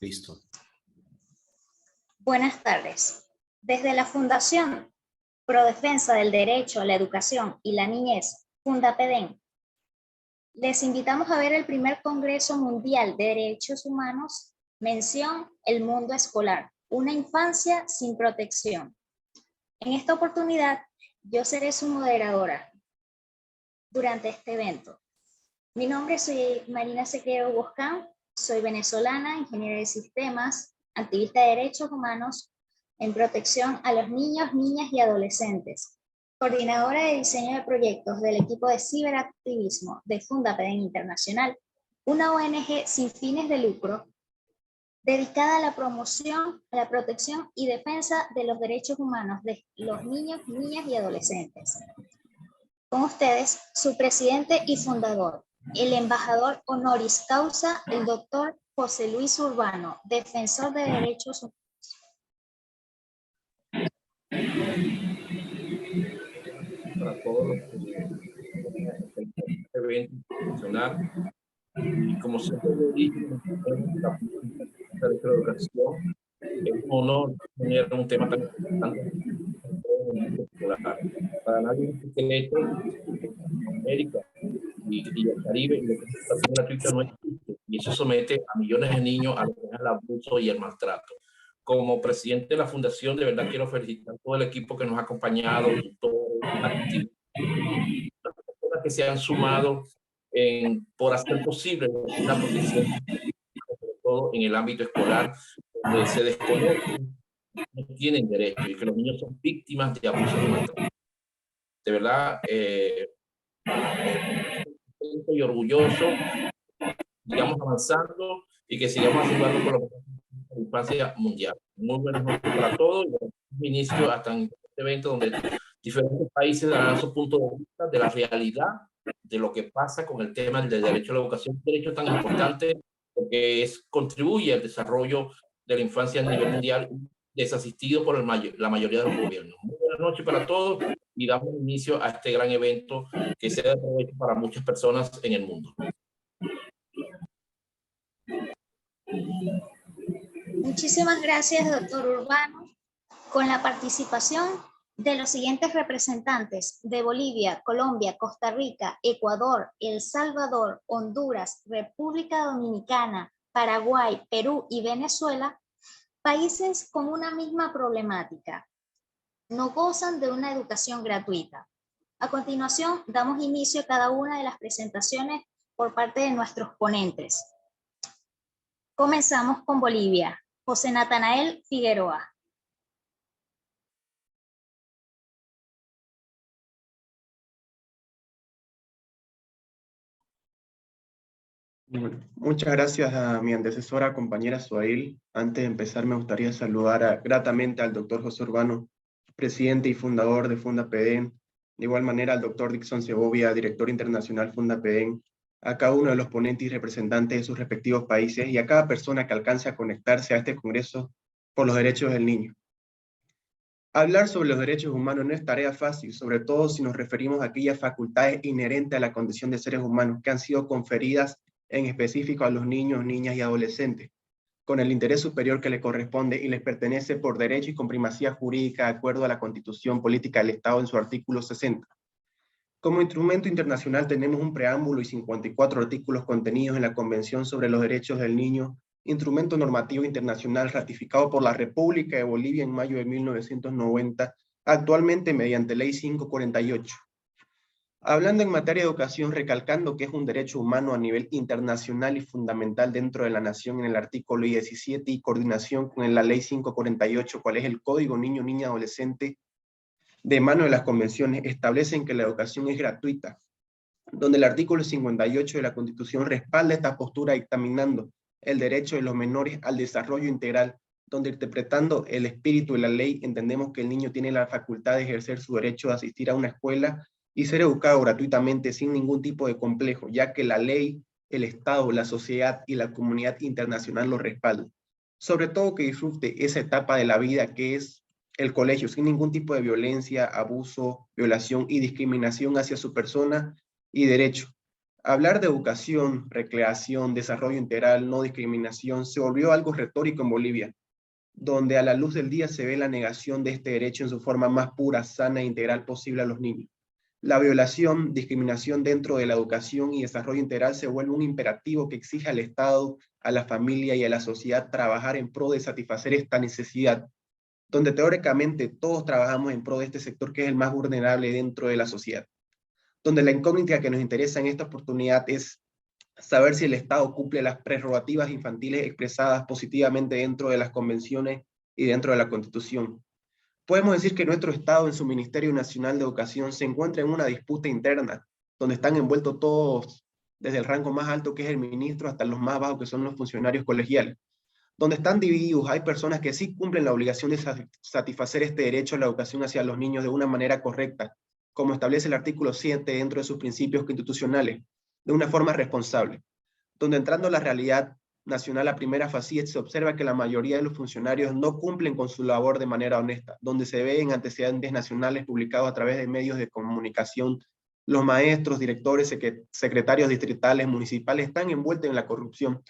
Listo. Buenas tardes. Desde la Fundación Pro Defensa del Derecho a la Educación y la Niñez, Fundapedén, les invitamos a ver el primer Congreso Mundial de Derechos Humanos, mención El Mundo Escolar, una infancia sin protección. En esta oportunidad, yo seré su moderadora durante este evento. Mi nombre es Marina Sequeiro Boscán, soy venezolana, ingeniera de sistemas, activista de derechos humanos en protección a los niños, niñas y adolescentes, coordinadora de diseño de proyectos del equipo de ciberactivismo de Fundapedén Internacional, una ONG sin fines de lucro dedicada a la promoción, a la protección y defensa de los derechos humanos de los niños, niñas y adolescentes. Con ustedes, su presidente y fundador, el embajador honoris causa, el doctor José Luis Urbano, defensor de derechos humanos. Para todos los que este evento internacional. Y como siempre lo he dicho, en la educación es un honor tener un tema tan importante para nadie es un secreto. América y el Caribe, y lo que es la educación gratuita no existe, y eso somete a millones de niños al abuso y al maltrato. Como presidente de la fundación, de verdad quiero felicitar a todo el equipo que nos ha acompañado, tutores, activistas, las personas que se han sumado por hacer posible la protección, sobre todo en el ámbito escolar, donde se desconocen, no tienen derecho, y que los niños son víctimas de abuso y maltrato. De verdad, y orgulloso, sigamos avanzando y que sigamos ayudando por la infancia mundial. Muy buenas noches para todos. Y inicio hasta en este evento donde diferentes países darán su punto de vista de la realidad de lo que pasa con el tema del derecho a la educación, un derecho tan importante porque contribuye al desarrollo de la infancia a nivel mundial, desasistido por la mayoría de los gobiernos. Muy buenas noches para todos y damos inicio a este gran evento que sea de provecho para muchas personas en el mundo. Muchísimas gracias, doctor Urbano. Con la participación de los siguientes representantes de Bolivia, Colombia, Costa Rica, Ecuador, El Salvador, Honduras, República Dominicana, Paraguay, Perú y Venezuela, países con una misma problemática. No gozan de una educación gratuita. A continuación, damos inicio a cada una de las presentaciones por parte de nuestros ponentes. Comenzamos con Bolivia. José Natanael Figueroa. Bueno, muchas gracias a mi antecesora, compañera Suail. Antes de empezar, me gustaría saludar gratamente al doctor José Urbano, presidente y fundador de Fundapedén. De igual manera, al doctor Dixon Segovia, director internacional Fundapedén, a cada uno de los ponentes y representantes de sus respectivos países y a cada persona que alcance a conectarse a este Congreso por los Derechos del Niño. Hablar sobre los derechos humanos no es tarea fácil, sobre todo si nos referimos a aquellas facultades inherentes a la condición de seres humanos que han sido conferidas en específico a los niños, niñas y adolescentes, con el interés superior que le corresponde y les pertenece por derecho y con primacía jurídica de acuerdo a la Constitución Política del Estado en su artículo 60. Como instrumento internacional tenemos un preámbulo y 54 artículos contenidos en la Convención sobre los Derechos del Niño, instrumento normativo internacional ratificado por la República de Bolivia en mayo de 1990, actualmente mediante Ley 548. Hablando en materia de educación, recalcando que es un derecho humano a nivel internacional y fundamental dentro de la nación en el artículo 17 y coordinación con la Ley 548, cual es el Código Niño, Niña, Adolescente, de mano de las convenciones, establecen que la educación es gratuita, donde el artículo 58 de la Constitución respalda esta postura dictaminando el derecho de los menores al desarrollo integral, donde interpretando el espíritu de la ley entendemos que el niño tiene la facultad de ejercer su derecho a asistir a una escuela y ser educado gratuitamente sin ningún tipo de complejo, ya que la ley, el Estado, la sociedad y la comunidad internacional lo respaldan. Sobre todo que disfrute esa etapa de la vida que es el colegio, sin ningún tipo de violencia, abuso, violación y discriminación hacia su persona y derecho. Hablar de educación, recreación, desarrollo integral, no discriminación, se volvió algo retórico en Bolivia, donde a la luz del día se ve la negación de este derecho en su forma más pura, sana e integral posible a los niños. La violación, discriminación dentro de la educación y desarrollo integral se vuelve un imperativo que exige al Estado, a la familia y a la sociedad trabajar en pro de satisfacer esta necesidad, donde teóricamente todos trabajamos en pro de este sector que es el más vulnerable dentro de la sociedad, donde la incógnita que nos interesa en esta oportunidad es saber si el Estado cumple las prerrogativas infantiles expresadas positivamente dentro de las convenciones y dentro de la Constitución. Podemos decir que nuestro Estado en su Ministerio Nacional de Educación se encuentra en una disputa interna, donde están envueltos todos, desde el rango más alto que es el ministro hasta los más bajos que son los funcionarios colegiales, donde están divididos. Hay personas que sí cumplen la obligación de satisfacer este derecho a la educación hacia los niños de una manera correcta, como establece el artículo 7 dentro de sus principios constitucionales, de una forma responsable, donde entrando a la realidad nacional a primera fase se observa que la mayoría de los funcionarios no cumplen con su labor de manera honesta, donde se ve en antecedentes nacionales publicados a través de medios de comunicación, los maestros, directores, secretarios distritales, municipales están envueltos en la corrupción,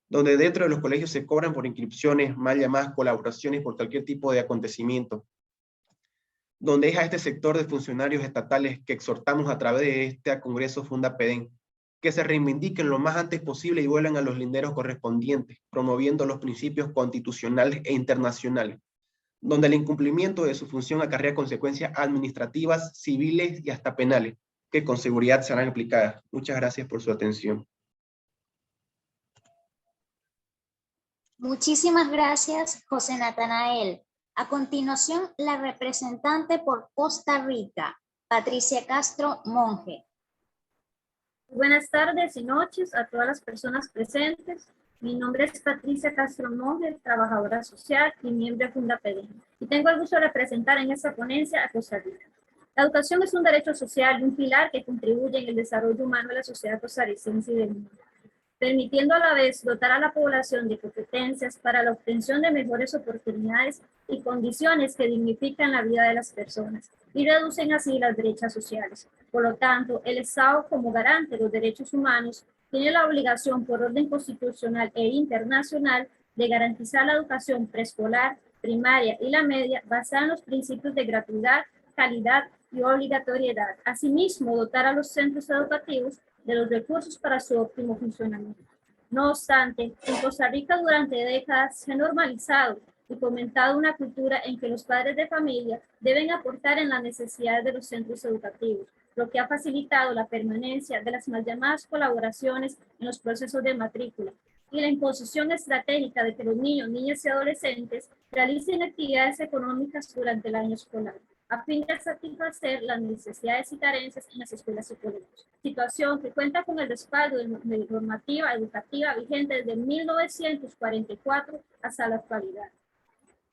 donde dentro de los colegios se cobran por inscripciones, mal llamadas colaboraciones por cualquier tipo de acontecimiento, donde es a este sector de funcionarios estatales que exhortamos a través de este Congreso FundaPEDEN, que se reivindiquen lo más antes posible y vuelvan a los linderos correspondientes, promoviendo los principios constitucionales e internacionales, donde el incumplimiento de su función acarrea consecuencias administrativas, civiles y hasta penales, que con seguridad serán aplicadas. Muchas gracias por su atención. Muchísimas gracias, José Natanael. A continuación, la representante por Costa Rica, Patricia Castro Monge. Buenas tardes y noches a todas las personas presentes. Mi nombre es Patricia Castro Monge, trabajadora social y miembro de FundaPEDEN. Y tengo el gusto de representar en esta ponencia a Costa Rica. La educación es un derecho social y un pilar que contribuye en el desarrollo humano de la sociedad costarricense y del mundo, permitiendo a la vez dotar a la población de competencias para la obtención de mejores oportunidades y condiciones que dignifican la vida de las personas y reducen así las brechas sociales. Por lo tanto, el Estado, como garante de los derechos humanos, tiene la obligación por orden constitucional e internacional de garantizar la educación preescolar, primaria y la media basada en los principios de gratuidad, calidad y obligatoriedad. Asimismo, dotar a los centros educativos de los recursos para su óptimo funcionamiento. No obstante, en Costa Rica durante décadas se ha normalizado y fomentado una cultura en que los padres de familia deben aportar en las necesidades de los centros educativos, lo que ha facilitado la permanencia de las mal llamadas colaboraciones en los procesos de matrícula y la imposición estratégica de que los niños, niñas y adolescentes realicen actividades económicas durante el año escolar, a fin de satisfacer las necesidades y carencias en las escuelas y colegios. Situación que cuenta con el respaldo de normativa educativa vigente desde 1944 hasta la actualidad.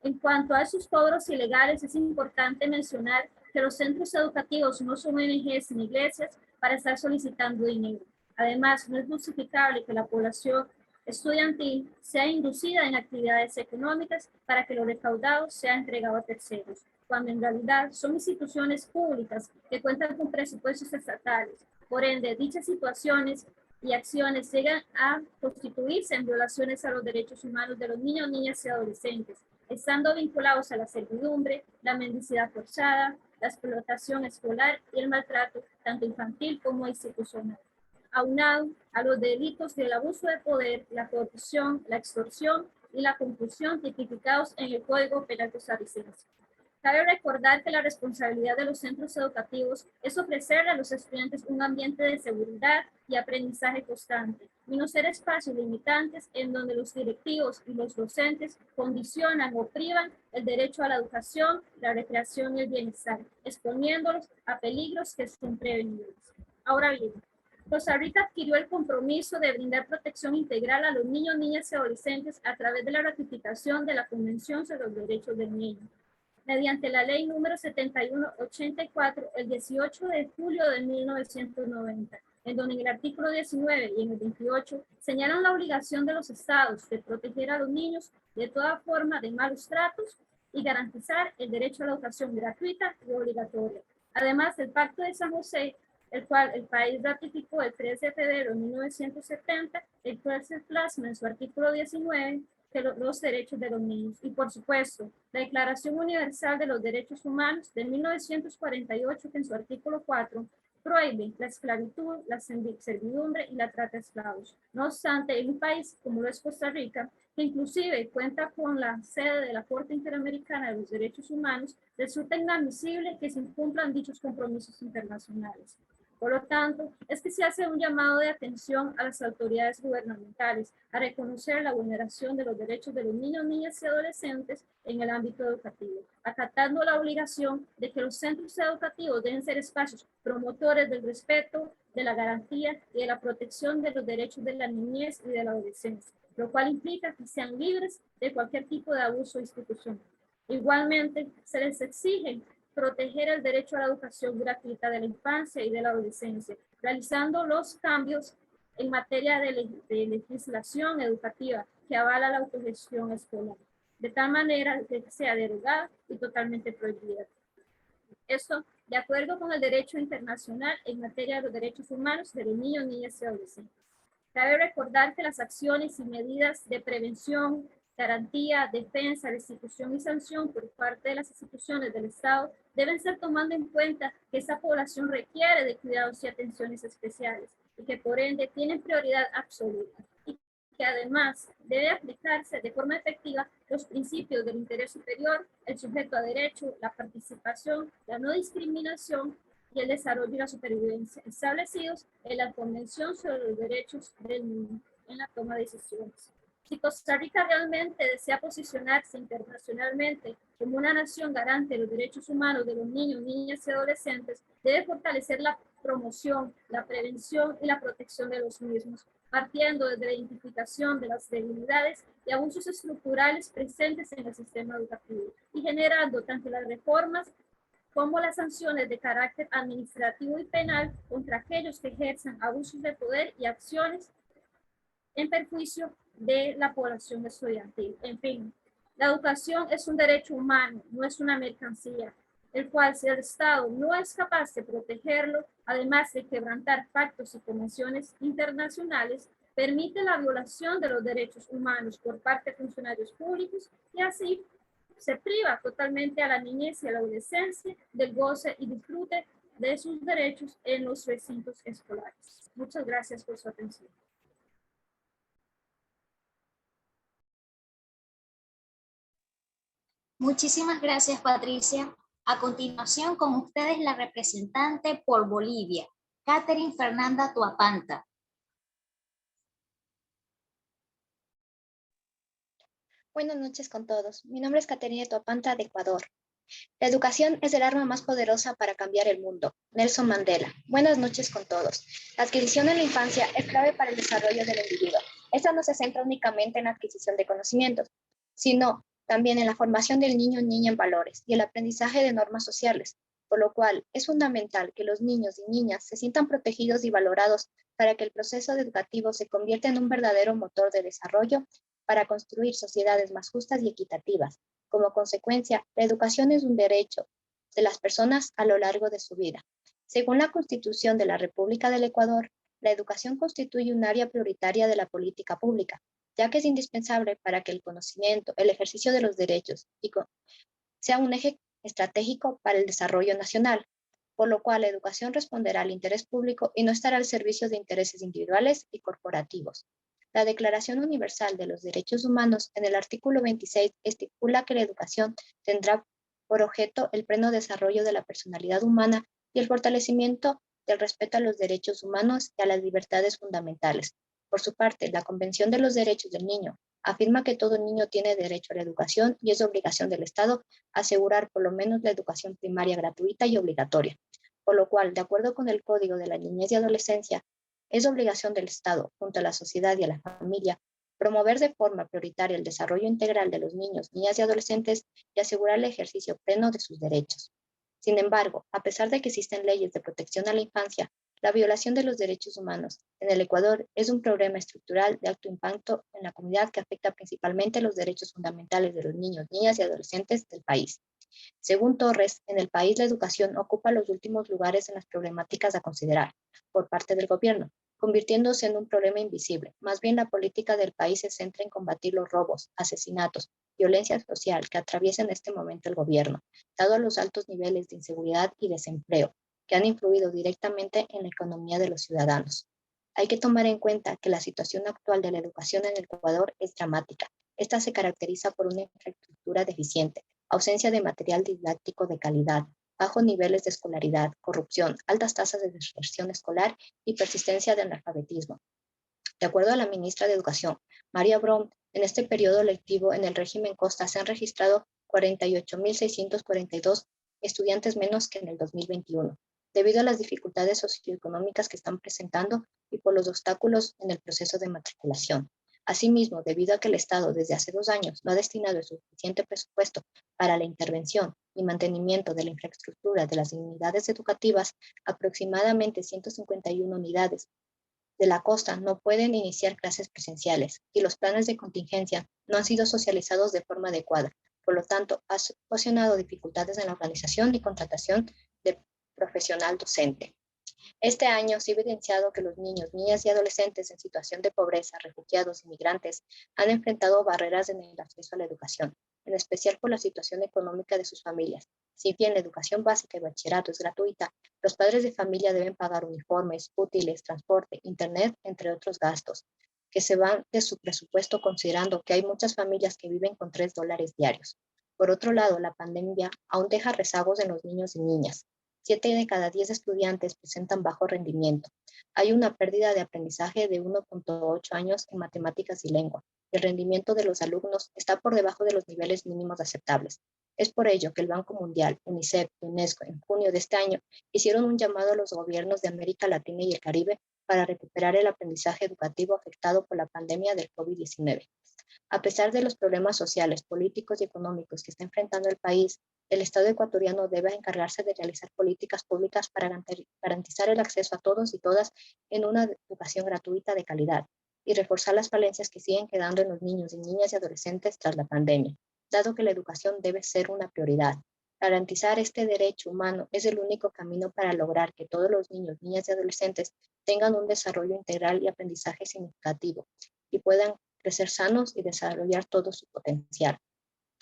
En cuanto a esos cobros ilegales, es importante mencionar que los centros educativos no son ONGs ni iglesias para estar solicitando dinero. Además, no es justificable que la población estudiantil sea inducida en actividades económicas para que lo recaudado sea entregado a terceros, cuando en realidad son instituciones públicas que cuentan con presupuestos estatales. Por ende, dichas situaciones y acciones llegan a constituirse en violaciones a los derechos humanos de los niños, niñas y adolescentes, estando vinculados a la servidumbre, la mendicidad forzada, la explotación escolar y el maltrato, tanto infantil como institucional, aunado a los delitos del abuso de poder, la corrupción, la extorsión y la concusión tipificados en el Código Penal costarricense. Cabe recordar que la responsabilidad de los centros educativos es ofrecerle a los estudiantes un ambiente de seguridad y aprendizaje constante, y no ser espacios limitantes en donde los directivos y los docentes condicionan o privan el derecho a la educación, la recreación y el bienestar, exponiéndolos a peligros que son prevenibles. Ahora bien, Costa Rica adquirió el compromiso de brindar protección integral a los niños, niñas y adolescentes a través de la ratificación de la Convención sobre los Derechos del Niño, mediante la ley número 7184, el 18 de julio de 1990, en donde en el artículo 19 y en el 28 señalan la obligación de los estados de proteger a los niños de toda forma de malos tratos y garantizar el derecho a la educación gratuita y obligatoria. Además, el Pacto de San José el cual el país ratificó el 3 de febrero de 1970, el cual se plasma en su artículo 19 que los derechos de los niños. Y por supuesto, la Declaración Universal de los Derechos Humanos de 1948, que en su artículo 4 prohíbe la esclavitud, la servidumbre y la trata de esclavos. No obstante, en un país como lo es Costa Rica, que inclusive cuenta con la sede de la Corte Interamericana de los Derechos Humanos, resulta inadmisible que se incumplan dichos compromisos internacionales. Por lo tanto, es que se hace un llamado de atención a las autoridades gubernamentales a reconocer la vulneración de los derechos de los niños, niñas y adolescentes en el ámbito educativo, acatando la obligación de que los centros educativos deben ser espacios promotores del respeto, de la garantía y de la protección de los derechos de la niñez y de la adolescencia, lo cual implica que sean libres de cualquier tipo de abuso institucional. Igualmente, se les exige proteger el derecho a la educación gratuita de la infancia y de la adolescencia, realizando los cambios en materia de legislación educativa que avala la autogestión escolar, de tal manera que sea derogada y totalmente prohibida. Esto de acuerdo con el derecho internacional en materia de los derechos humanos de los niños, niñas y adolescentes. Cabe recordar que las acciones y medidas de prevención, garantía, defensa, restitución y sanción por parte de las instituciones del Estado deben ser tomando en cuenta que esta población requiere de cuidados y atenciones especiales y que por ende tienen prioridad absoluta y que además debe aplicarse de forma efectiva los principios del interés superior, el sujeto a derecho, la participación, la no discriminación y el desarrollo y la supervivencia establecidos en la Convención sobre los Derechos del Niño en la toma de decisiones. Si Costa Rica realmente desea posicionarse internacionalmente como una nación garante de los derechos humanos de los niños, niñas y adolescentes, debe fortalecer la promoción, la prevención y la protección de los mismos, partiendo desde la identificación de las debilidades y abusos estructurales presentes en el sistema educativo y generando tanto las reformas como las sanciones de carácter administrativo y penal contra aquellos que ejerzan abusos de poder y acciones en perjuicio de la población estudiantil. En fin, la educación es un derecho humano, no es una mercancía, el cual si el Estado no es capaz de protegerlo, además de quebrantar pactos y convenciones internacionales, permite la violación de los derechos humanos por parte de funcionarios públicos y así se priva totalmente a la niñez y a la adolescencia del goce y disfrute de sus derechos en los recintos escolares. Muchas gracias por su atención. Muchísimas gracias, Patricia. A continuación, con ustedes la representante por Bolivia, Catherine Fernanda Tuapanta. Buenas noches con todos. Mi nombre es Caterina Tuapanta de Ecuador. La educación es el arma más poderosa para cambiar el mundo. Nelson Mandela. Buenas noches con todos. La adquisición en la infancia es clave para el desarrollo del individuo. Esta no se centra únicamente en la adquisición de conocimientos, sino también en la formación del niño o niña en valores y el aprendizaje de normas sociales, por lo cual es fundamental que los niños y niñas se sientan protegidos y valorados para que el proceso educativo se convierta en un verdadero motor de desarrollo para construir sociedades más justas y equitativas. Como consecuencia, la educación es un derecho de las personas a lo largo de su vida. Según la Constitución de la República del Ecuador, la educación constituye un área prioritaria de la política pública, ya que es indispensable para que el conocimiento, el ejercicio de los derechos sea un eje estratégico para el desarrollo nacional, por lo cual la educación responderá al interés público y no estará al servicio de intereses individuales y corporativos. La Declaración Universal de los Derechos Humanos, en el artículo 26, estipula que la educación tendrá por objeto el pleno desarrollo de la personalidad humana y el fortalecimiento del respeto a los derechos humanos y a las libertades fundamentales. Por su parte, la Convención de los Derechos del Niño afirma que todo niño tiene derecho a la educación y es obligación del Estado asegurar por lo menos la educación primaria gratuita y obligatoria, por lo cual, de acuerdo con el Código de la Niñez y Adolescencia, es obligación del Estado, junto a la sociedad y a la familia, promover de forma prioritaria el desarrollo integral de los niños, niñas y adolescentes y asegurar el ejercicio pleno de sus derechos. Sin embargo, a pesar de que existen leyes de protección a la infancia, La violación de los derechos humanos en el Ecuador es un problema estructural de alto impacto en la comunidad que afecta principalmente los derechos fundamentales de los niños, niñas y adolescentes del país. Según Torres, en el país la educación ocupa los últimos lugares en las problemáticas a considerar por parte del gobierno, convirtiéndose en un problema invisible. Más bien la política del país se centra en combatir los robos, asesinatos, violencia social que atraviesa en este momento el gobierno, dado los altos niveles de inseguridad y desempleo que han influido directamente en la economía de los ciudadanos. Hay que tomar en cuenta que la situación actual de la educación en el Ecuador es dramática. Esta se caracteriza por una infraestructura deficiente, ausencia de material didáctico de calidad, bajos niveles de escolaridad, corrupción, altas tasas de deserción escolar y persistencia de analfabetismo. De acuerdo a la ministra de Educación, María Brom, en este periodo lectivo en el régimen Costa se han registrado 48.642 estudiantes menos que en el 2021, debido a las dificultades socioeconómicas que están presentando y por los obstáculos en el proceso de matriculación. Asimismo, debido a que el Estado desde hace 2 años no ha destinado el suficiente presupuesto para la intervención y mantenimiento de la infraestructura de las unidades educativas, aproximadamente 151 unidades de la costa no pueden iniciar clases presenciales y los planes de contingencia no han sido socializados de forma adecuada. Por lo tanto, ha ocasionado dificultades en la organización y contratación del profesional docente. Este año se ha evidenciado que los niños, niñas y adolescentes en situación de pobreza, refugiados y migrantes han enfrentado barreras en el acceso a la educación, en especial por la situación económica de sus familias. Si bien la educación básica y bachillerato es gratuita, los padres de familia deben pagar uniformes, útiles, transporte, internet, entre otros gastos, que se van de su presupuesto considerando que hay muchas familias que viven con $3 diarios. Por otro lado, la pandemia aún deja rezagos en los niños y niñas. 7 de cada 10 estudiantes presentan bajo rendimiento. Hay una pérdida de aprendizaje de 1.8 años en matemáticas y lengua. El rendimiento de los alumnos está por debajo de los niveles mínimos aceptables. Es por ello que el Banco Mundial, UNICEF y UNESCO en junio de este año hicieron un llamado a los gobiernos de América Latina y el Caribe para recuperar el aprendizaje educativo afectado por la pandemia del COVID-19. A pesar de los problemas sociales, políticos y económicos que está enfrentando el país, el Estado ecuatoriano debe encargarse de realizar políticas públicas para garantizar el acceso a todos y todas en una educación gratuita de calidad y reforzar las falencias que siguen quedando en los niños y niñas y adolescentes tras la pandemia, dado que la educación debe ser una prioridad. Garantizar este derecho humano es el único camino para lograr que todos los niños, niñas y adolescentes tengan un desarrollo integral y aprendizaje significativo y puedan crecer sanos y desarrollar todo su potencial.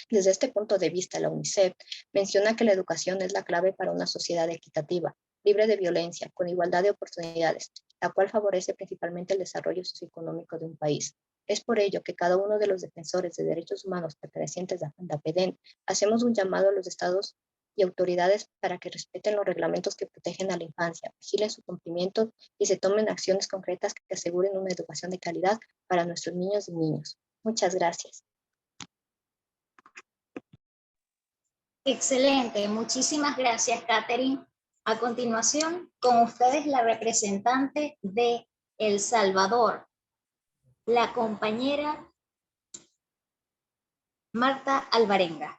Desde este punto de vista, la UNICEF menciona que la educación es la clave para una sociedad equitativa, libre de violencia, con igualdad de oportunidades, la cual favorece principalmente el desarrollo socioeconómico de un país. Es por ello que cada uno de los defensores de derechos humanos pertenecientes a FUNDAPEDEN hacemos un llamado a los estados y autoridades para que respeten los reglamentos que protegen a la infancia, vigilen su cumplimiento y se tomen acciones concretas que aseguren una educación de calidad para nuestros niños y niñas. Muchas gracias. Excelente, muchísimas gracias, Catherine. A continuación, con ustedes la representante de El Salvador, la compañera Marta Alvarenga.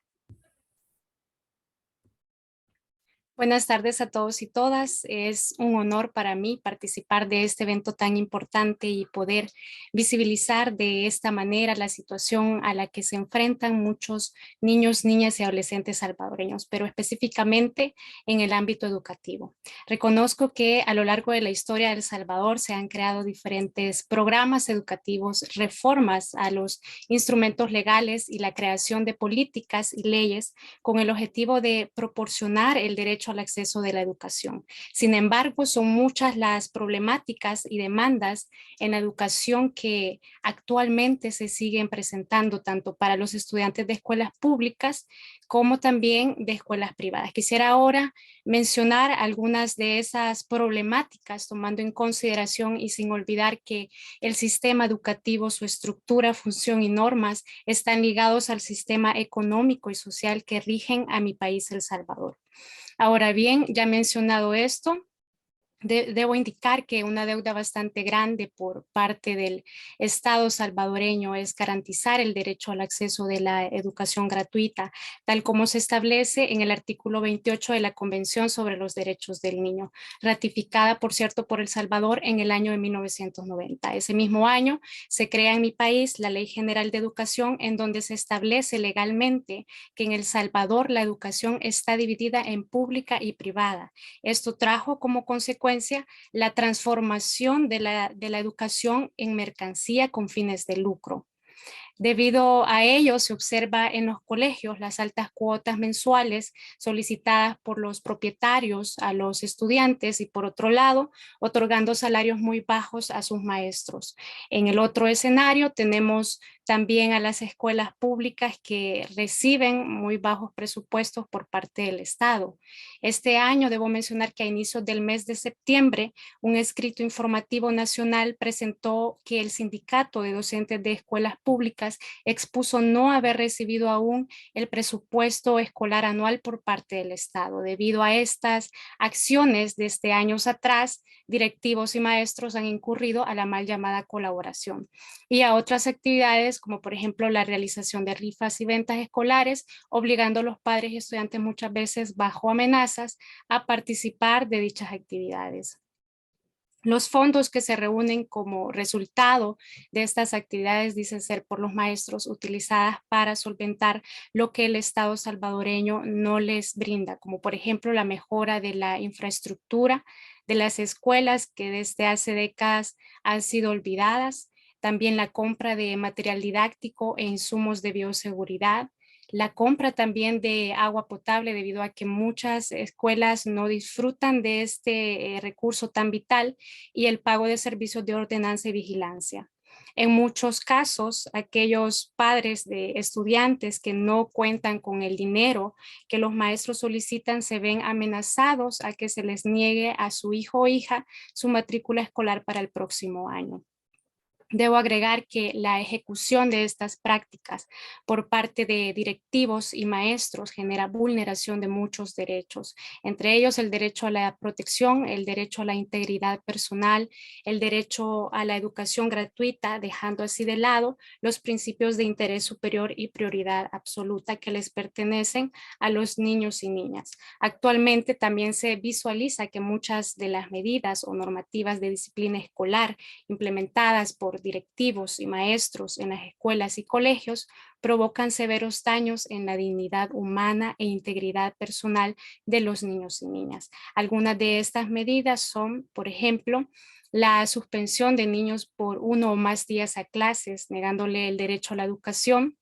Buenas tardes a todos y todas. Es un honor para mí participar de este evento tan importante y poder visibilizar de esta manera la situación a la que se enfrentan muchos niños, niñas y adolescentes salvadoreños, pero específicamente en el ámbito educativo. Reconozco que a lo largo de la historia de El Salvador se han creado diferentes programas educativos, reformas a los instrumentos legales y la creación de políticas y leyes con el objetivo de proporcionar el derecho al acceso de la educación. Sin embargo, son muchas las problemáticas y demandas en la educación que actualmente se siguen presentando tanto para los estudiantes de escuelas públicas como también de escuelas privadas. Quisiera ahora mencionar algunas de esas problemáticas tomando en consideración y sin olvidar que el sistema educativo, su estructura, función y normas están ligados al sistema económico y social que rigen a mi país, El Salvador. Ahora bien, ya mencionado esto, Debo indicar que una deuda bastante grande por parte del Estado salvadoreño es garantizar el derecho al acceso de la educación gratuita, tal como se establece en el artículo 28 de la Convención sobre los Derechos del Niño, ratificada, por cierto, por El Salvador en el año de 1990. Ese mismo año se crea en mi país la Ley General de Educación, en donde se establece legalmente que en El Salvador la educación está dividida en pública y privada. Esto trajo como consecuencia la transformación de la educación en mercancía con fines de lucro. Debido a ello, se observa en los colegios las altas cuotas mensuales solicitadas por los propietarios a los estudiantes y, por otro lado, otorgando salarios muy bajos a sus maestros. En el otro escenario tenemos también a las escuelas públicas que reciben muy bajos presupuestos por parte del Estado. Este año debo mencionar que a inicios del mes de septiembre, un escrito informativo nacional presentó que el Sindicato de Docentes de Escuelas Públicas expuso no haber recibido aún el presupuesto escolar anual por parte del Estado. Debido a estas acciones desde años atrás, directivos y maestros han incurrido a la mal llamada colaboración y a otras actividades como por ejemplo la realización de rifas y ventas escolares, obligando a los padres y estudiantes muchas veces bajo amenazas a participar de dichas actividades. Los fondos que se reúnen como resultado de estas actividades dicen ser por los maestros utilizadas para solventar lo que el Estado salvadoreño no les brinda, como por ejemplo la mejora de la infraestructura de las escuelas que desde hace décadas han sido olvidadas, también la compra de material didáctico e insumos de bioseguridad, la compra también de agua potable debido a que muchas escuelas no disfrutan de este recurso tan vital y el pago de servicios de ordenanza y vigilancia. En muchos casos, aquellos padres de estudiantes que no cuentan con el dinero que los maestros solicitan se ven amenazados a que se les niegue a su hijo o hija su matrícula escolar para el próximo año. Debo agregar que la ejecución de estas prácticas por parte de directivos y maestros genera vulneración de muchos derechos, entre ellos el derecho a la protección, el derecho a la integridad personal, el derecho a la educación gratuita, dejando así de lado los principios de interés superior y prioridad absoluta que les pertenecen a los niños y niñas. Actualmente también se visualiza que muchas de las medidas o normativas de disciplina escolar implementadas por directivos y maestros en las escuelas y colegios provocan severos daños en la dignidad humana e integridad personal de los niños y niñas. Algunas de estas medidas son, por ejemplo, la suspensión de niños por 1 o más días a clases, negándole el derecho a la educación.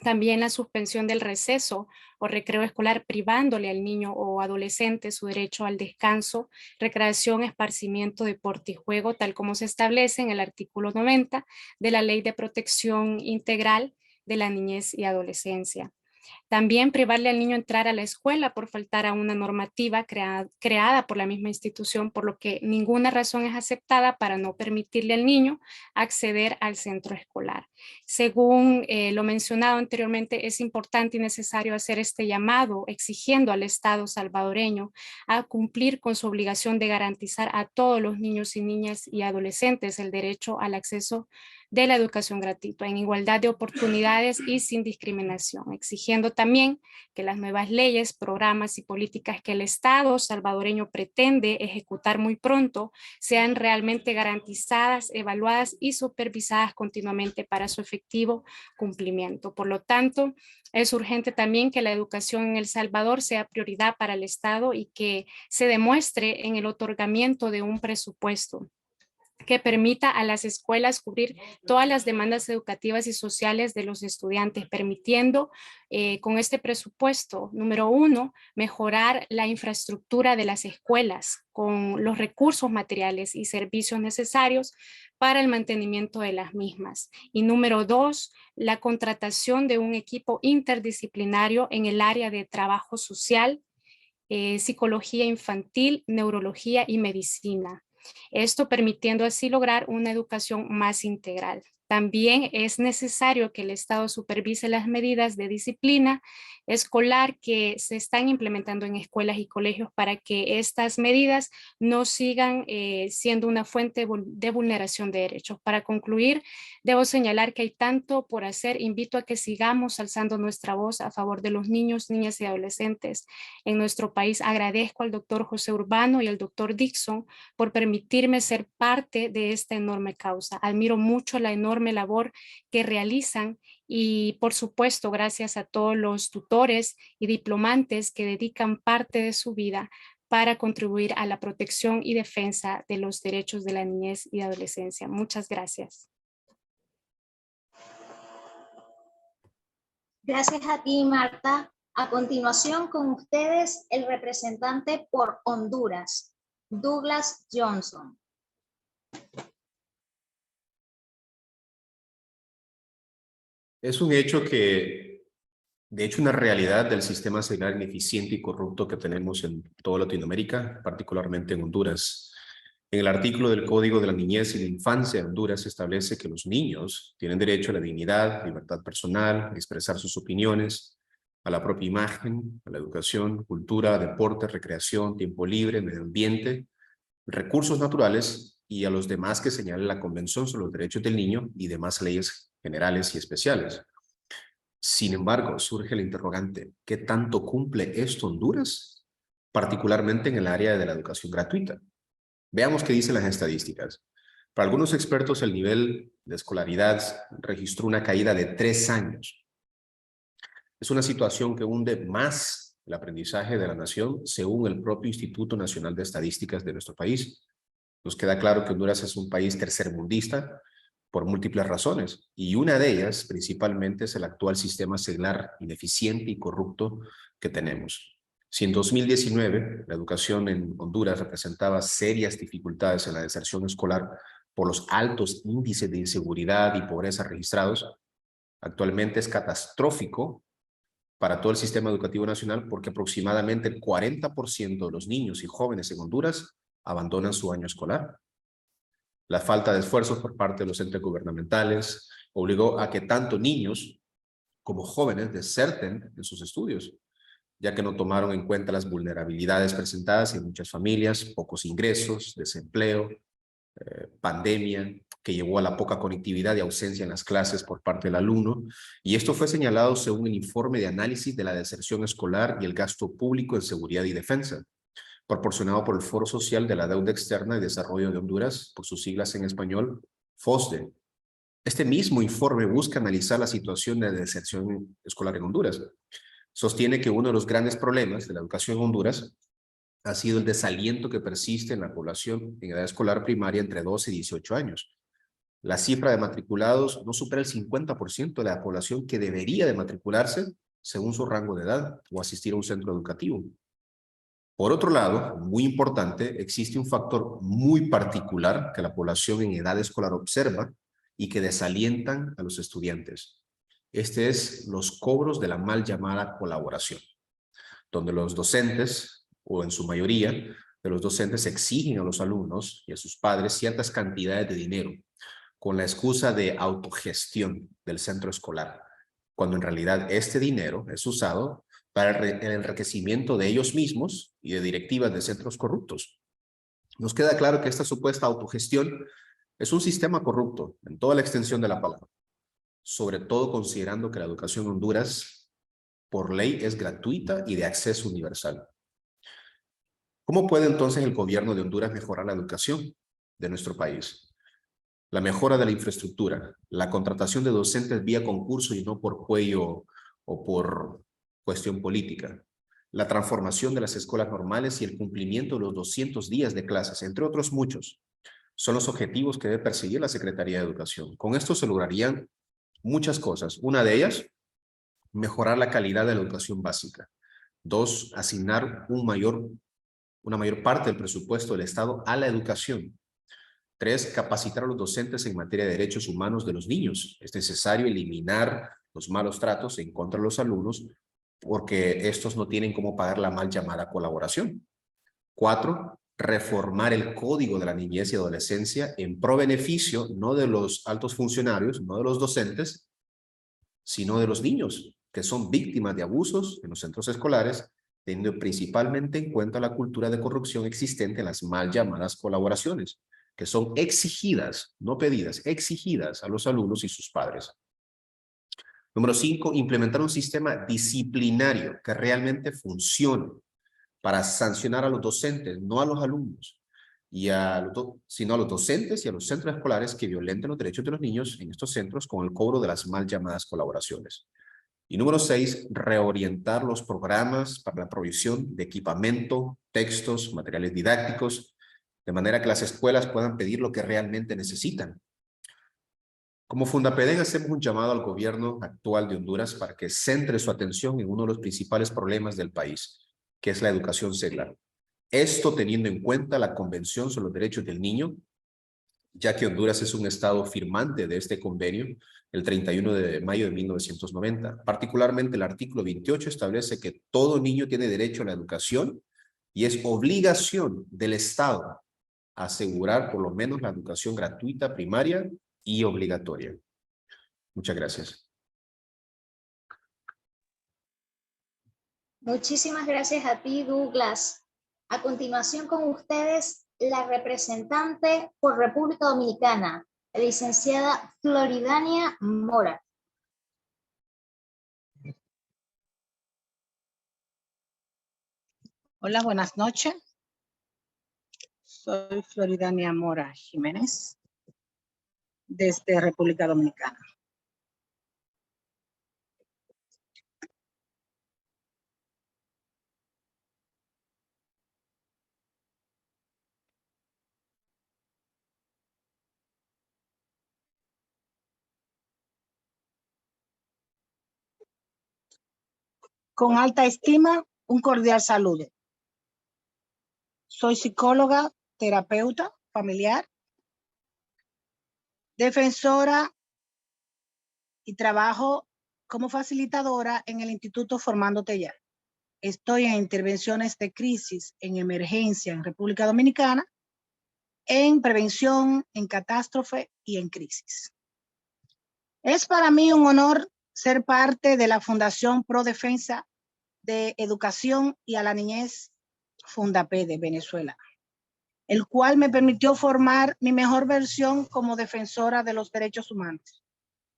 También la suspensión del receso o recreo escolar, privándole al niño o adolescente su derecho al descanso, recreación, esparcimiento, deporte y juego, tal como se establece en el artículo 90 de la Ley de Protección Integral de la Niñez y Adolescencia. También privarle al niño entrar a la escuela por faltar a una normativa creada por la misma institución, por lo que ninguna razón es aceptada para no permitirle al niño acceder al centro escolar. Según lo mencionado anteriormente, es importante y necesario hacer este llamado exigiendo al Estado salvadoreño a cumplir con su obligación de garantizar a todos los niños y niñas y adolescentes el derecho al acceso de la educación gratuita en igualdad de oportunidades y sin discriminación, exigiendo también que las nuevas leyes, programas y políticas que el Estado salvadoreño pretende ejecutar muy pronto sean realmente garantizadas, evaluadas y supervisadas continuamente para su efectivo cumplimiento. Por lo tanto, es urgente también que la educación en El Salvador sea prioridad para el Estado y que se demuestre en el otorgamiento de un presupuesto que permita a las escuelas cubrir todas las demandas educativas y sociales de los estudiantes, permitiendo con este presupuesto, número 1, mejorar la infraestructura de las escuelas con los recursos materiales y servicios necesarios para el mantenimiento de las mismas. Y número 2, la contratación de un equipo interdisciplinario en el área de trabajo social, psicología infantil, neurología y medicina. Esto permitiendo así lograr una educación más integral. También es necesario que el Estado supervise las medidas de disciplina escolar que se están implementando en escuelas y colegios para que estas medidas no sigan siendo una fuente de vulneración de derechos. Para concluir, debo señalar que hay tanto por hacer. Invito a que sigamos alzando nuestra voz a favor de los niños, niñas y adolescentes en nuestro país. Agradezco al doctor José Urbano y al doctor Dixon por permitirme ser parte de esta enorme causa. Admiro mucho la enorme labor que realizan y, por supuesto, gracias a todos los tutores y diplomantes que dedican parte de su vida para contribuir a la protección y defensa de los derechos de la niñez y adolescencia. Muchas gracias. Gracias a ti, Marta. A continuación, con ustedes, el representante por Honduras, Douglas Johnson. Es un hecho que, de hecho, una realidad del sistema escolar ineficiente y corrupto que tenemos en toda Latinoamérica, particularmente en Honduras. En el artículo del Código de la Niñez y la Infancia de Honduras se establece que los niños tienen derecho a la dignidad, libertad personal, a expresar sus opiniones, a la propia imagen, a la educación, cultura, deporte, recreación, tiempo libre, medio ambiente, recursos naturales y a los demás que señale la Convención sobre los Derechos del Niño y demás leyes generales y especiales. Sin embargo, surge el interrogante, ¿qué tanto cumple esto Honduras? Particularmente en el área de la educación gratuita. Veamos qué dicen las estadísticas. Para algunos expertos, el nivel de escolaridad registró una caída de 3 años. Es una situación que hunde más el aprendizaje de la nación, según el propio Instituto Nacional de Estadísticas de nuestro país. Nos queda claro que Honduras es un país tercermundista por múltiples razones, y una de ellas principalmente es el actual sistema escolar ineficiente y corrupto que tenemos. Si en 2019 la educación en Honduras representaba serias dificultades en la deserción escolar por los altos índices de inseguridad y pobreza registrados, actualmente es catastrófico para todo el sistema educativo nacional porque aproximadamente el 40% de los niños y jóvenes en Honduras abandonan su año escolar. La falta de esfuerzos por parte de los entes gubernamentales obligó a que tanto niños como jóvenes deserten en sus estudios, ya que no tomaron en cuenta las vulnerabilidades presentadas en muchas familias, pocos ingresos, desempleo, pandemia, que llevó a la poca conectividad y ausencia en las clases por parte del alumno, y esto fue señalado según el informe de análisis de la deserción escolar y el gasto público en seguridad y defensa, proporcionado por el Foro Social de la Deuda Externa y Desarrollo de Honduras, por sus siglas en español, FOSDE. Este mismo informe busca analizar la situación de deserción escolar en Honduras. Sostiene que uno de los grandes problemas de la educación en Honduras ha sido el desaliento que persiste en la población en edad escolar primaria entre 12 y 18 años. La cifra de matriculados no supera el 50% de la población que debería de matricularse según su rango de edad o asistir a un centro educativo. Por otro lado, muy importante, existe un factor muy particular que la población en edad escolar observa y que desalientan a los estudiantes. Este es los cobros de la mal llamada colaboración, donde los docentes, o en su mayoría de los docentes, exigen a los alumnos y a sus padres ciertas cantidades de dinero con la excusa de autogestión del centro escolar, cuando en realidad este dinero es usado para el enriquecimiento de ellos mismos y de directivas de centros corruptos. Nos queda claro que esta supuesta autogestión es un sistema corrupto en toda la extensión de la palabra, sobre todo considerando que la educación en Honduras por ley es gratuita y de acceso universal. ¿Cómo puede entonces el gobierno de Honduras mejorar la educación de nuestro país? La mejora de la infraestructura, la contratación de docentes vía concurso y no por cuello o por cuestión política, la transformación de las escuelas normales y el cumplimiento de los 200 días de clases, entre otros muchos, son los objetivos que debe perseguir la Secretaría de Educación. Con esto se lograrían muchas cosas. Una de ellas, mejorar la calidad de la educación básica. 2, asignar una mayor parte del presupuesto del Estado a la educación. 3, capacitar a los docentes en materia de derechos humanos de los niños. Es necesario eliminar los malos tratos en contra de los alumnos porque estos no tienen cómo pagar la mal llamada colaboración. 4, reformar el código de la niñez y adolescencia en pro beneficio no de los altos funcionarios, no de los docentes, sino de los niños que son víctimas de abusos en los centros escolares, teniendo principalmente en cuenta la cultura de corrupción existente en las mal llamadas colaboraciones, que son exigidas, no pedidas, exigidas a los alumnos y sus padres. Número 5, implementar un sistema disciplinario que realmente funcione para sancionar a los docentes, no a los alumnos, sino a los docentes y a los centros escolares que violenten los derechos de los niños en estos centros con el cobro de las mal llamadas colaboraciones. Y número 6, reorientar los programas para la provisión de equipamiento, textos, materiales didácticos, de manera que las escuelas puedan pedir lo que realmente necesitan. Como Fundapeden hacemos un llamado al gobierno actual de Honduras para que centre su atención en uno de los principales problemas del país, que es la educación seglar. Esto teniendo en cuenta la Convención sobre los Derechos del Niño, ya que Honduras es un estado firmante de este convenio el 31 de mayo de 1990. Particularmente el artículo 28 establece que todo niño tiene derecho a la educación y es obligación del Estado asegurar por lo menos la educación gratuita primaria y obligatoria. Muchas gracias. Muchísimas gracias a ti, Douglas. A continuación con ustedes, la representante por República Dominicana, la licenciada Floridania Mora. Hola, buenas noches. Soy Floridania Mora Jiménez, desde República Dominicana. Con alta estima, un cordial saludo. Soy psicóloga, terapeuta familiar, defensora y trabajo como facilitadora en el Instituto Formándote Ya. Estoy en intervenciones de crisis, en emergencia en República Dominicana, en prevención, en catástrofe y en crisis. Es para mí un honor ser parte de la Fundación Pro Defensa de Educación y a la Niñez Fundapeden de Venezuela, el cual me permitió formar mi mejor versión como defensora de los derechos humanos.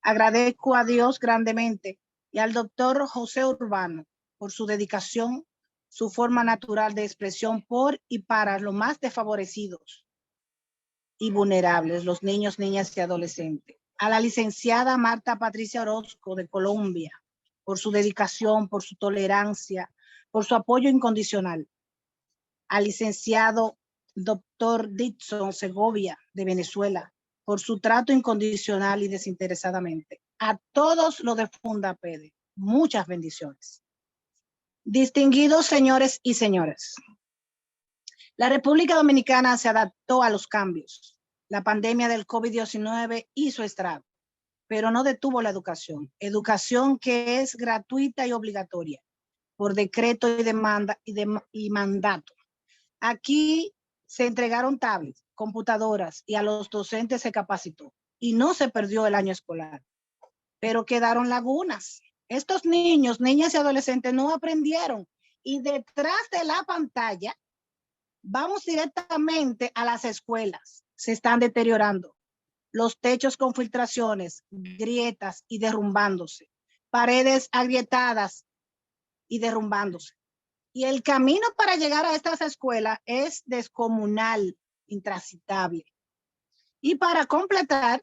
Agradezco a Dios grandemente y al doctor José Urbano por su dedicación, su forma natural de expresión por y para los más desfavorecidos y vulnerables, los niños, niñas y adolescentes. A la licenciada Marta Patricia Orozco de Colombia, por su dedicación, por su tolerancia, por su apoyo incondicional. Al licenciado doctor Dixon Segovia de Venezuela, por su trato incondicional y desinteresadamente. A todos los de Fundapeden, muchas bendiciones. Distinguidos señores y señoras, la República Dominicana se adaptó a los cambios. La pandemia del COVID-19 hizo estrago, pero no detuvo la educación. Educación que es gratuita y obligatoria por decreto y mandato. Aquí se entregaron tablets, computadoras y a los docentes se capacitó y no se perdió el año escolar, pero quedaron lagunas. Estos niños, niñas y adolescentes no aprendieron y detrás de la pantalla vamos directamente a las escuelas. Se están deteriorando. Los techos con filtraciones, grietas y derrumbándose. Paredes agrietadas y derrumbándose. Y el camino para llegar a estas escuelas es descomunal, intransitable. Y para completar,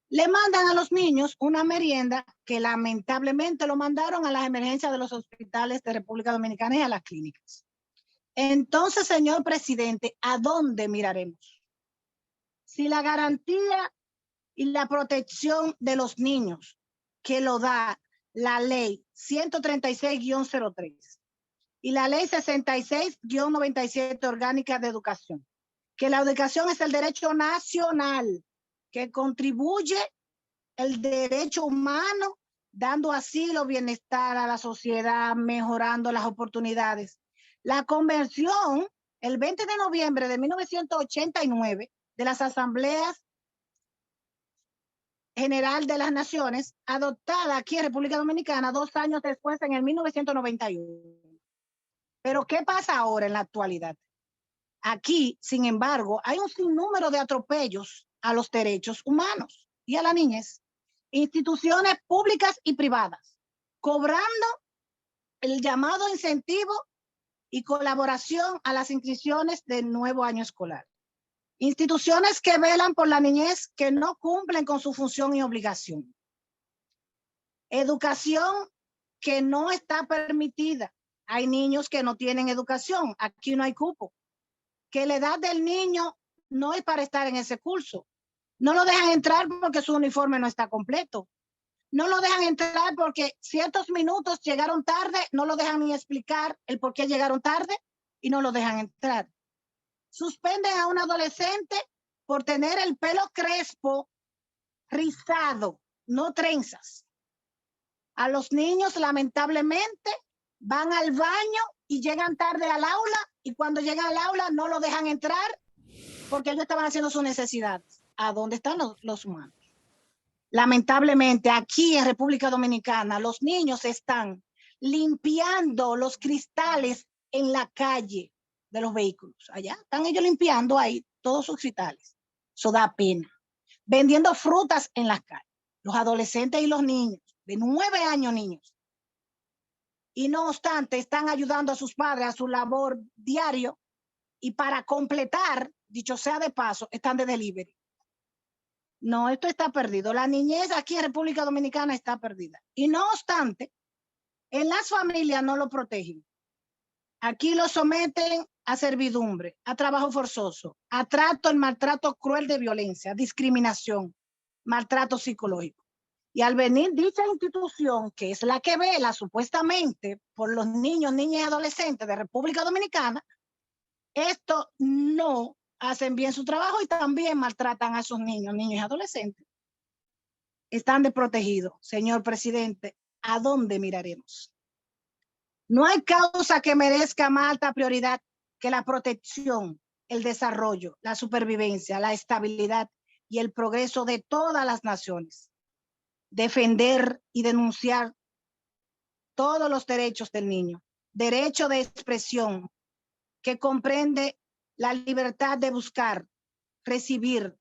le mandan a los niños una merienda que lamentablemente lo mandaron a las emergencias de los hospitales de República Dominicana y a las clínicas. Entonces, señor presidente, ¿a dónde miraremos? Si la garantía y la protección de los niños que lo da la ley 136-03 y la ley 66-97 orgánica de educación, que la educación es el derecho nacional que contribuye el derecho humano, dando asilo, bienestar a la sociedad, mejorando las oportunidades. La convención el 20 de noviembre de 1989 de las Asambleas General de las Naciones, adoptada aquí en República Dominicana 2 años después, en el 1991. Pero ¿qué pasa ahora en la actualidad? Aquí, sin embargo, hay un sinnúmero de atropellos a los derechos humanos y a la niñez. Instituciones públicas y privadas, cobrando el llamado incentivo y colaboración a las inscripciones del nuevo año escolar. Instituciones que velan por la niñez que no cumplen con su función y obligación. Educación que no está permitida. Hay niños que no tienen educación. Aquí no hay cupo. Que la edad del niño no es para estar en ese curso. No lo dejan entrar porque su uniforme no está completo. No lo dejan entrar porque ciertos minutos llegaron tarde, no lo dejan ni explicar el por qué llegaron tarde y no lo dejan entrar. Suspenden a un adolescente por tener el pelo crespo, rizado, no trenzas. A los niños, lamentablemente, van al baño y llegan tarde al aula, y cuando llegan al aula no lo dejan entrar porque ellos estaban haciendo sus necesidades. ¿A dónde están los humanos? Lamentablemente, aquí en República Dominicana, los niños están limpiando los cristales en la calle de los vehículos. Allá están ellos limpiando ahí todos sus cristales. Eso da pena. Vendiendo frutas en las calles. Los adolescentes y los niños, de 9 años niños. Y no obstante, están ayudando a sus padres a su labor diario, y para completar, dicho sea de paso, están de delivery. No, esto está perdido. La niñez aquí en República Dominicana está perdida. Y no obstante, en las familias no lo protegen. Aquí lo someten a servidumbre, a trabajo forzoso, a trato, el maltrato cruel de violencia, discriminación, maltrato psicológico. Y al venir dicha institución, que es la que vela supuestamente por los niños, niñas y adolescentes de República Dominicana, esto no hacen bien su trabajo y también maltratan a esos niños, niños y adolescentes. Están desprotegidos. Señor presidente, ¿a dónde miraremos? No hay causa que merezca más alta prioridad que la protección, el desarrollo, la supervivencia, la estabilidad y el progreso de todas las naciones. Defender y denunciar todos los derechos del niño. Derecho de expresión, que comprende la libertad de buscar, recibir,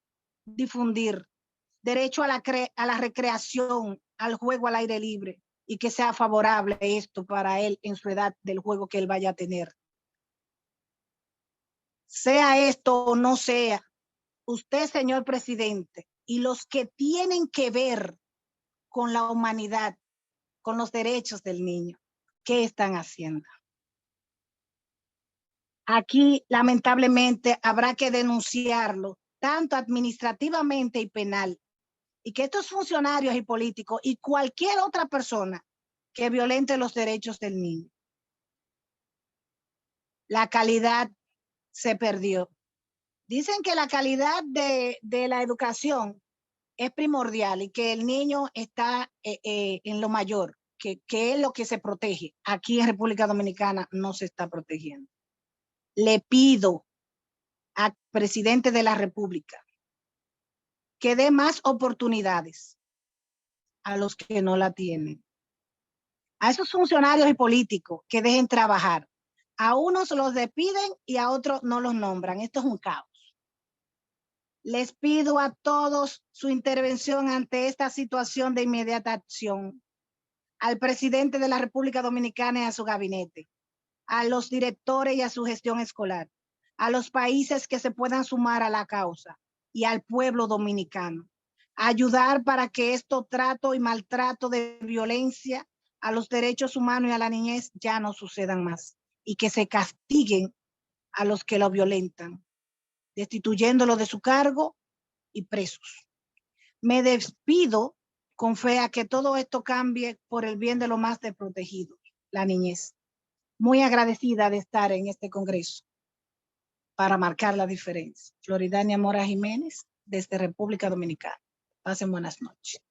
difundir. Derecho a la recreación, al juego al aire libre, y que sea favorable esto para él en su edad del juego que él vaya a tener. Sea esto o no sea, usted, señor presidente, y los que tienen que ver con la humanidad, con los derechos del niño, ¿qué están haciendo? Aquí, lamentablemente, habrá que denunciarlo, tanto administrativamente y penal, y que estos funcionarios y políticos y cualquier otra persona que violente los derechos del niño. La calidad se perdió. Dicen que la calidad de la educación es primordial y que el niño está en lo mayor, que es lo que se protege. Aquí en República Dominicana no se está protegiendo. Le pido al presidente de la República que dé más oportunidades a los que no la tienen. A esos funcionarios y políticos que dejen trabajar. A unos los despiden y a otros no los nombran. Esto es un caos. Les pido a todos su intervención ante esta situación de inmediata acción. Al presidente de la República Dominicana y a su gabinete, a los directores y a su gestión escolar, a los países que se puedan sumar a la causa y al pueblo dominicano. Ayudar para que estos tratos y maltrato de violencia a los derechos humanos y a la niñez ya no sucedan más y que se castiguen a los que lo violentan, destituyéndolo de su cargo y presos. Me despido con fe a que todo esto cambie por el bien de los más desprotegidos, la niñez. Muy agradecida de estar en este congreso para marcar la diferencia. Floridania Mora Jiménez, desde República Dominicana. Pasen buenas noches.